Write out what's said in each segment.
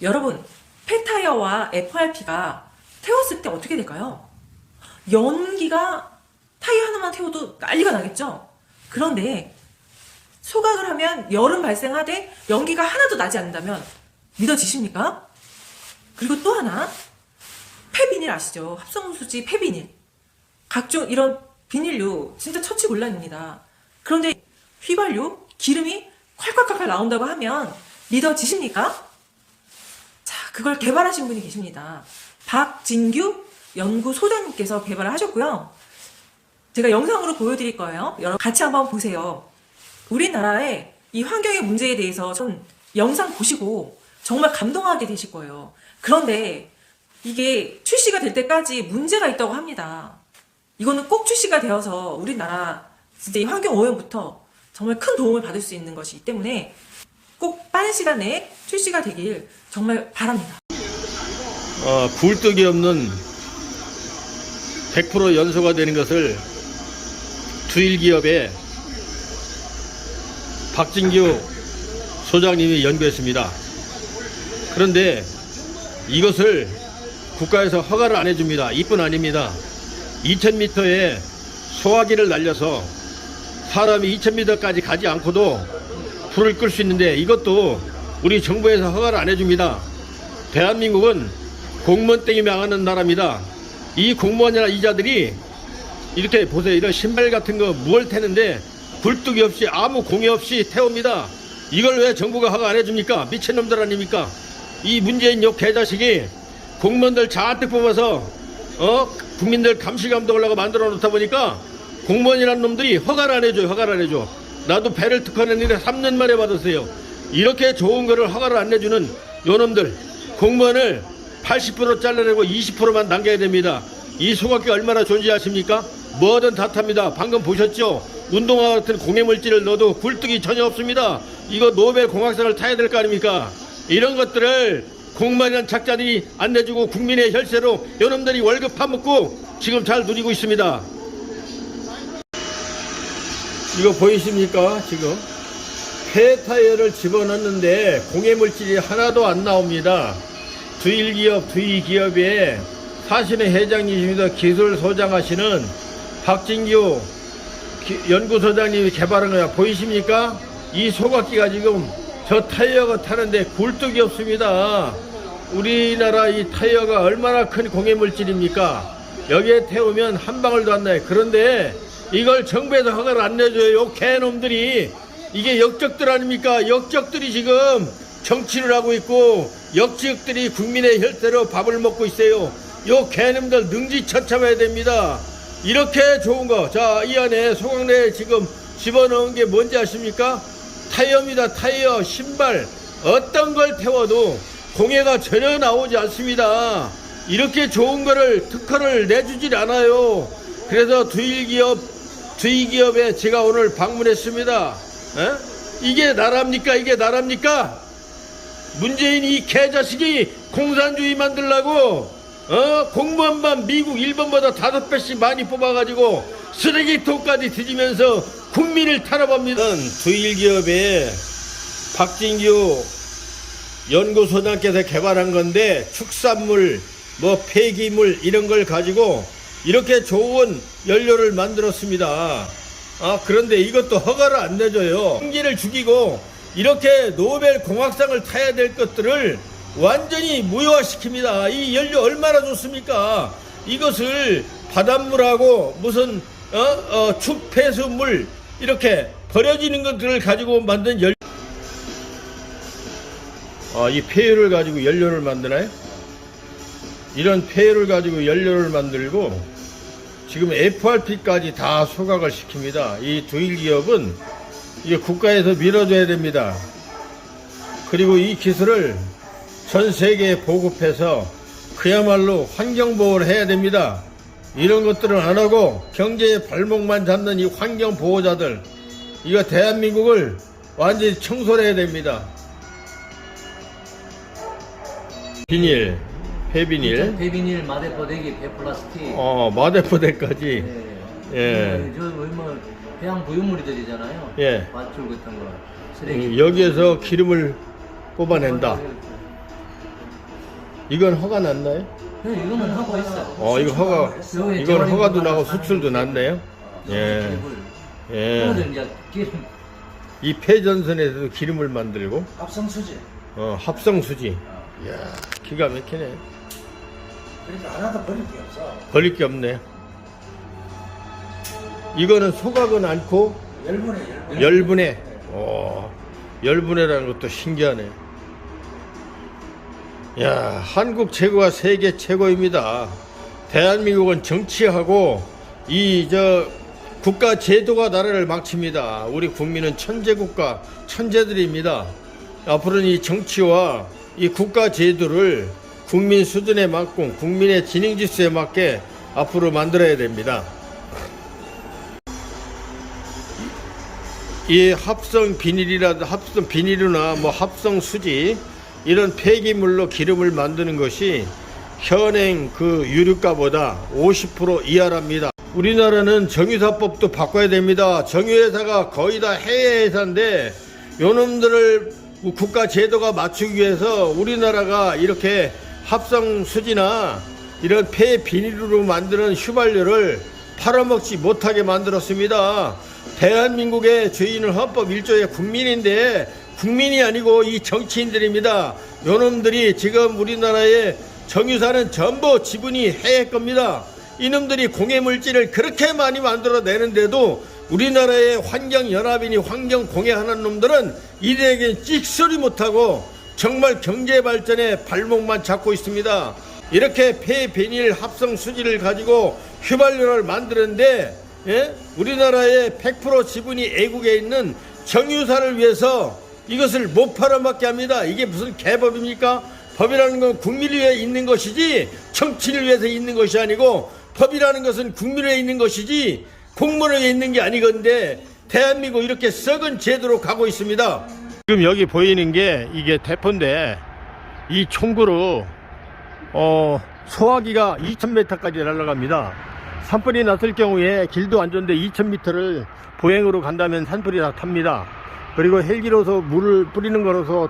여러분, 폐타이어와 FRP가 태웠을 때 어떻게 될까요? 연기가 타이어 하나만 태워도 난리가 나겠죠? 그런데 소각을 하면 열은 발생하되 연기가 하나도 나지 않는다면 믿어지십니까? 그리고 또 하나, 폐비닐 아시죠? 합성수지 폐비닐. 각종 이런 비닐류 진짜 처치곤란입니다. 그런데 휘발유, 기름이 콸콸콸콸 나온다고 하면 믿어지십니까? 자, 그걸 개발하신 분이 계십니다. 박진규 연구소장님께서 개발을 하셨고요. 제가 영상으로 보여드릴 거예요. 여러분 같이 한번 보세요. 우리나라의 이 환경의 문제에 대해서 좀 영상 보시고 정말 감동하게 되실 거예요. 그런데 이게 출시가 될 때까지 문제가 있다고 합니다. 이거는 꼭 출시가 되어서 우리나라 진짜 이 환경 오염부터 정말 큰 도움을 받을 수 있는 것이기 때문에 꼭 빠른 시간 내에 출시가 되길 정말 바랍니다. 굴뚝이 없는 100% 연소가 되는 것을 두일기업의 박진규 소장님이 연구했습니다. 그런데 이것을 국가에서 허가를 안 해줍니다. 이뿐 아닙니다. 2000m에 소화기를 날려서 사람이 2000m까지 가지 않고도 불을 끌 수 있는데 이것도 우리 정부에서 허가를 안 해줍니다. 대한민국은 공무원 땡이 망하는 나라입니다. 이 공무원이나 이자들이 이렇게 보세요. 이런 신발 같은 거 무얼 태는데 굴뚝이 없이 아무 공해 없이 태웁니다. 이걸 왜 정부가 허가 안 해줍니까? 미친놈들 아닙니까? 이 문재인 요 개자식이 공무원들 잔뜩 뽑아서 국민들 감시감독 하려고 만들어 놓다 보니까 공무원이라는 놈들이 허가를 안 해줘요. 허가를 안 해줘. 나도 배를 특허냈는데 3년 만에 받았어요. 이렇게 좋은 거를 허가를 안 내주는 요 놈들 공무원을 80% 잘라내고 20%만 남겨야 됩니다. 이 소각기 얼마나 존재 아십니까? 뭐든 다 탑니다. 방금 보셨죠? 운동화 같은 공해물질을 넣어도 굴뚝이 전혀 없습니다. 이거 노벨 공학상을 타야 될 거 아닙니까? 이런 것들을 공무원이라는 작자들이 안 내주고 국민의 혈세로 요놈들이 월급 파먹고 지금 잘 누리고 있습니다. 이거 보이십니까? 지금 폐타이어를 집어넣는데 공해물질이 하나도 안 나옵니다. 두이기업의 사실은 회장님이십니다. 기술소장하시는 박진규 연구소장님이 개발한 거야. 보이십니까? 이 소각기가 지금 저 타이어가 타는데 굴뚝이 없습니다. 우리나라 이 타이어가 얼마나 큰 공해물질입니까? 여기에 태우면 한 방울도 안 나요. 그런데 이걸 정부에서 허가를 안 내줘요. 요 개놈들이. 이게 역적들 아닙니까? 역적들이 지금 정치를 하고 있고 역적들이 국민의 혈세로 밥을 먹고 있어요. 요 개놈들 능지처참해야 됩니다. 이렇게 좋은 거. 자, 이 안에 소각내에 지금 집어넣은 게 뭔지 아십니까? 타이어입니다. 타이어, 신발. 어떤 걸 태워도 공해가 전혀 나오지 않습니다. 이렇게 좋은 거를 특허를 내주질 않아요. 그래서 두이기업에 제가 오늘 방문했습니다. 이게 나랍니까? 이게 나랍니까? 문재인 이 개자식이 공산주의 만들라고 공무원만 미국, 일본보다 5배씩 많이 뽑아가지고 쓰레기통까지 뒤지면서 국민을 탄압합니다. 두일기업의 박진규 연구소장께서 개발한 건데 축산물, 폐기물 이런 걸 가지고 이렇게 좋은 연료를 만들었습니다. 그런데 이것도 허가를 안 내줘요. 공기를 죽이고 이렇게 노벨 공학상을 타야 될 것들을 완전히 무효화시킵니다. 이 연료 얼마나 좋습니까? 이것을 바닷물하고 무슨 축폐수물 이렇게 버려지는 것들을 가지고 만든 연료. 이 폐유를 가지고 연료를 만드나요? 이런 폐유를 가지고 연료를 만들고 지금 FRP까지 다 소각을 시킵니다. 이 두일기업은 이게 국가에서 밀어줘야 됩니다. 그리고 이 기술을 전 세계에 보급해서 그야말로 환경보호를 해야 됩니다. 이런 것들은 안 하고 경제의 발목만 잡는 이 환경보호자들, 이거 대한민국을 완전히 청소를 해야 됩니다. 비닐, 폐비닐, 폐비닐, 마대포대기, 폐플라스틱. 마대포대까지. 예. 예. 저 뭐 해양 부유물들이잖아요. 예. 밧줄 같은 거. 쓰레기. 여기에서 기름을 뽑아낸다. 이건 허가 났나요? 네, 이거는 하고 있어요. 이거 허가, 여기 이건 재활용 허가도 나고 하는 수출도 사람이 났네요. 예. 캡을. 예. 이거는 이제 기름. 이 폐전선에서도 기름을 만들고, 합성수지. 합성수지. 이야, 기가 막히네. 그러니까 하나도 버릴 게 없어. 버릴 게 없네. 이거는 소각은 않고, 열분해. 열분해라는 것도 신기하네. 야, 한국 최고가 세계 최고입니다. 대한민국은 정치하고 국가 제도가 나라를 망칩니다. 우리 국민은 천재국가, 천재들입니다. 앞으로는 이 정치와 이 국가 제도를 국민 수준에 맞고 국민의 지능지수에 맞게 앞으로 만들어야 됩니다. 이 합성 비닐이나 뭐 합성 수지 이런 폐기물로 기름을 만드는 것이 현행 그 유류가보다 50% 이하랍니다. 우리나라는 정유사법도 바꿔야 됩니다. 정유회사가 거의 다 해외 회사인데 요놈들을 국가 제도가 맞추기 위해서 우리나라가 이렇게 합성 수지나 이런 폐 비닐로 만드는 휘발유를 팔아먹지 못하게 만들었습니다. 대한민국의 주인은 헌법 1조의 국민인데 국민이 아니고 이 정치인들입니다. 요놈들이 지금 우리나라의 정유사는 전부 지분이 해외 겁니다. 이놈들이 공해물질을 그렇게 많이 만들어내는데도 우리나라의 환경연합이니 환경공해하는 놈들은 이들에게 찍소리 못하고 정말 경제발전에 발목만 잡고 있습니다. 이렇게 폐비닐 합성수지를 가지고 휘발유를 만드는데 우리나라의 100% 지분이 애국에 있는 정유사를 위해서 이것을 못 팔아먹게 합니다. 이게 무슨 개법입니까? 법이라는 건 국민을 위해 있는 것이지 정치를 위해서 있는 것이 아니고 법이라는 것은 국민을 위해 있는 것이지 공무원을 위해 있는 게 아니건데 대한민국 이렇게 썩은 제도로 가고 있습니다. 지금 여기 보이는 게 이게 대포인데 이 총구로 소화기가 2000m까지 날아갑니다. 산불이 났을 경우에 길도 안 좋은데 2000m를 보행으로 간다면 산불이 다 탑니다. 그리고 헬기로서 물을 뿌리는 거로서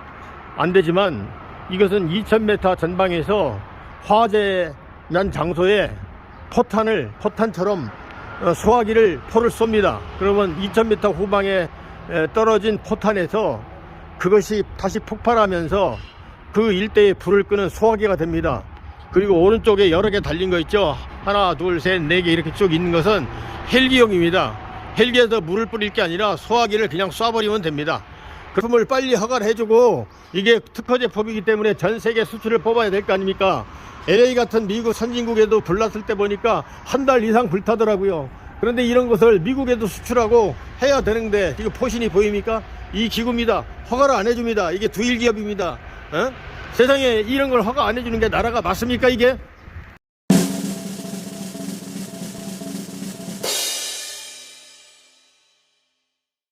안 되지만 이것은 2000m 전방에서 화재 난 장소에 포탄처럼 소화기를 포를 쏩니다. 그러면 2000m 후방에 떨어진 포탄에서 그것이 다시 폭발하면서 그 일대에 불을 끄는 소화기가 됩니다. 그리고 오른쪽에 여러 개 달린 거 있죠. 하나, 둘, 셋, 네 개 이렇게 쭉 있는 것은 헬기용입니다. 헬기에서 물을 뿌릴 게 아니라 소화기를 그냥 쏴버리면 됩니다. 그 품을 빨리 허가를 해주고 이게 특허제품이기 때문에 전 세계 수출을 뽑아야 될 거 아닙니까? LA 같은 미국 선진국에도 불났을 때 보니까 한 달 이상 불타더라고요. 그런데 이런 것을 미국에도 수출하고 해야 되는데 이거 포신이 보입니까? 이 기구입니다. 허가를 안 해줍니다. 이게 두일기업입니다. 세상에 이런 걸 허가 안 해주는 게 나라가 맞습니까 이게?